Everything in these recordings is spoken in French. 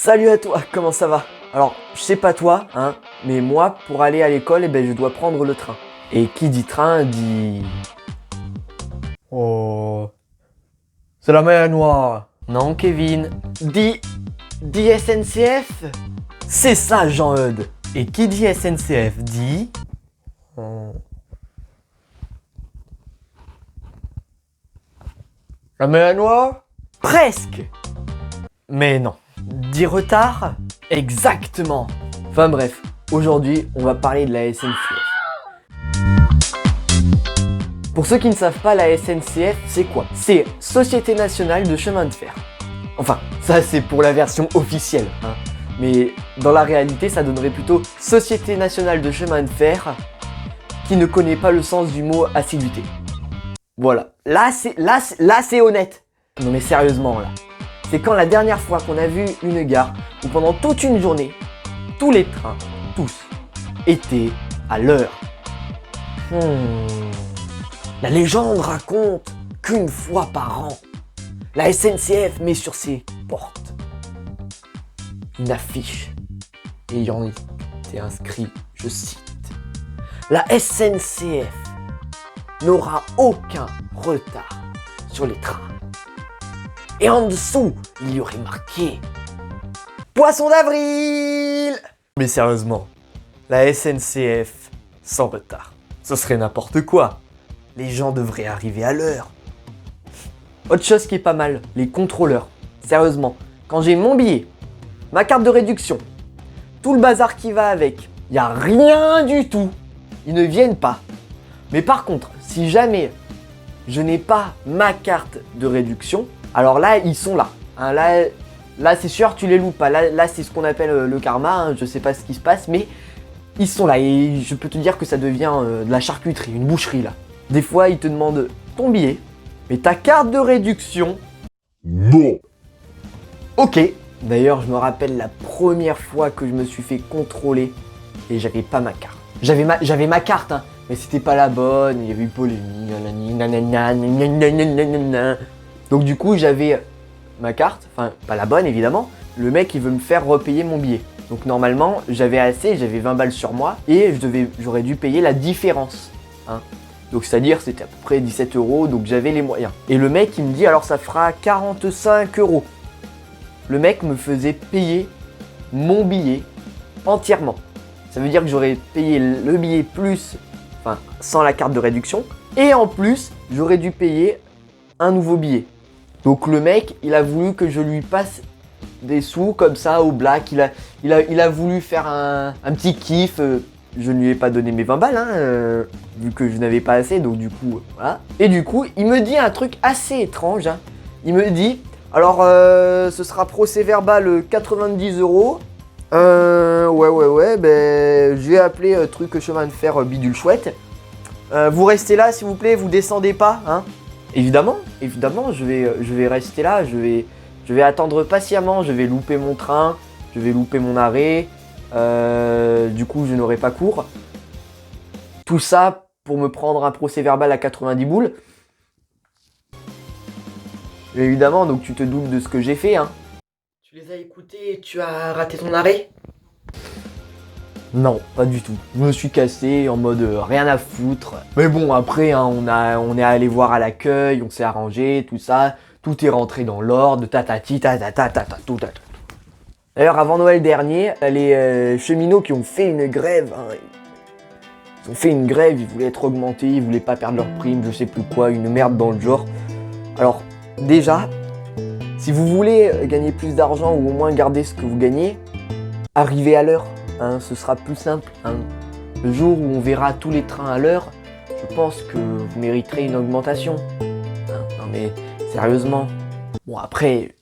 Salut à toi, comment ça va? Alors, je sais pas toi, hein, mais moi, pour aller à l'école, je dois prendre le train. Et qui dit train dit... Oh... C'est la mer Noire. Non, Kevin. Dit SNCF? C'est ça, Jean-Eudes. Et qui dit SNCF dit... La mer Noire? Presque. Mais non. Dit retard? Exactement. Enfin bref, aujourd'hui, on va parler de la SNCF. Pour ceux qui ne savent pas, la SNCF, c'est quoi? C'est Société Nationale de Chemin de Fer. Enfin, ça c'est pour la version officielle, hein. Mais dans la réalité, ça donnerait plutôt Société Nationale de Chemin de Fer qui ne connaît pas le sens du mot assiduité. Voilà. Là c'est honnête. Non mais sérieusement là. C'est quand la dernière fois qu'on a vu une gare où pendant toute une journée, tous les trains, tous, étaient à l'heure. La légende raconte qu'une fois par an, la SNCF met sur ses portes une affiche ayant été inscrit, je cite, la SNCF n'aura aucun retard sur les trains. Et en dessous, il y aurait marqué Poisson d'avril. Mais sérieusement, la SNCF sans retard, ce serait n'importe quoi. Les gens devraient arriver à l'heure. Autre chose qui est pas mal, les contrôleurs. Sérieusement, quand j'ai mon billet, ma carte de réduction, tout le bazar qui va avec, il n'y a rien du tout. Ils ne viennent pas. Mais par contre, si jamais je n'ai pas ma carte de réduction, alors là, ils sont là. Hein, là c'est sûr, tu les loupes pas. Là c'est ce qu'on appelle le karma. Hein, je sais pas ce qui se passe, mais ils sont là. Et je peux te dire que ça devient de la charcuterie, une boucherie là. Des fois, ils te demandent ton billet, mais ta carte de réduction, non. Ok. D'ailleurs, je me rappelle la première fois que je me suis fait contrôler et j'avais pas ma carte. J'avais ma carte, hein, mais c'était pas la bonne. Il y avait eu polémique. Donc du coup, j'avais ma carte, enfin pas la bonne évidemment. Le mec, il veut me faire repayer mon billet. Donc normalement, j'avais 20 balles sur moi et j'aurais dû payer la différence. Hein. Donc c'est-à-dire c'était à peu près 17 €, donc j'avais les moyens. Et le mec il me dit alors ça fera 45 €. Le mec me faisait payer mon billet entièrement. Ça veut dire que j'aurais payé le billet plus, enfin sans la carte de réduction. Et en plus, j'aurais dû payer un nouveau billet. Donc le mec, il a voulu que je lui passe des sous comme ça au black. Il a voulu faire un petit kiff. Je ne lui ai pas donné mes 20 balles, hein, vu que je n'avais pas assez, donc du coup, voilà. Et du coup, il me dit un truc assez étrange. Hein. Il me dit, alors, ce sera procès verbal 90 €. Ouais, ben, je vais appeler truc chemin de fer bidule chouette. Vous restez là, s'il vous plaît, vous descendez pas, hein. Évidemment, je vais rester là, je vais attendre patiemment, je vais louper mon train, je vais louper mon arrêt. Du coup, je n'aurai pas cours. Tout ça pour me prendre un procès verbal à 90 boules. Et évidemment, donc tu te doutes de ce que j'ai fait, hein. Tu les as écoutés et tu as raté ton arrêt? Non, pas du tout. Je me suis cassé en mode rien à foutre. Mais bon, après, hein, on est allé voir à l'accueil, on s'est arrangé, tout ça. Tout est rentré dans l'ordre, tatati, tout. D'ailleurs, avant Noël dernier, les cheminots qui ont fait une grève, hein, ils ont fait une grève, ils voulaient être augmentés, ils voulaient pas perdre leur prime, je sais plus quoi, une merde dans le genre. Alors, déjà, si vous voulez gagner plus d'argent ou au moins garder ce que vous gagnez, arrivez à l'heure, hein, ce sera plus simple. Hein. Le jour où on verra tous les trains à l'heure, je pense que vous mériterez une augmentation. Hein, non mais, sérieusement. Bon après...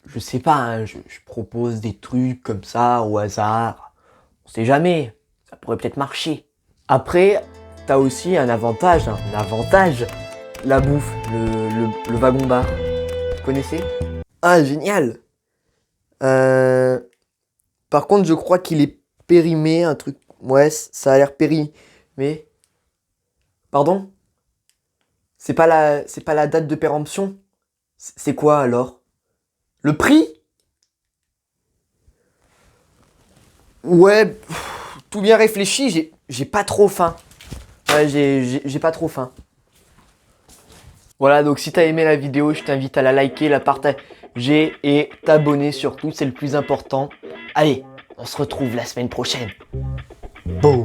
Je sais pas, hein, je propose des trucs comme ça au hasard. On sait jamais, ça pourrait peut-être marcher. Après, t'as aussi un avantage, la bouffe, le wagon-bar. Vous connaissez? Ah, génial. Par contre, je crois qu'il est périmé, un truc... Ouais, ça a l'air périmé. Pardon? C'est pas la date de péremption? C'est quoi alors? Le prix? Ouais, tout bien réfléchi, j'ai pas trop faim. Ouais, j'ai pas trop faim. Voilà, donc si t'as aimé la vidéo, je t'invite à la liker, la partager et t'abonner surtout, c'est le plus important. Allez, on se retrouve la semaine prochaine. Boum.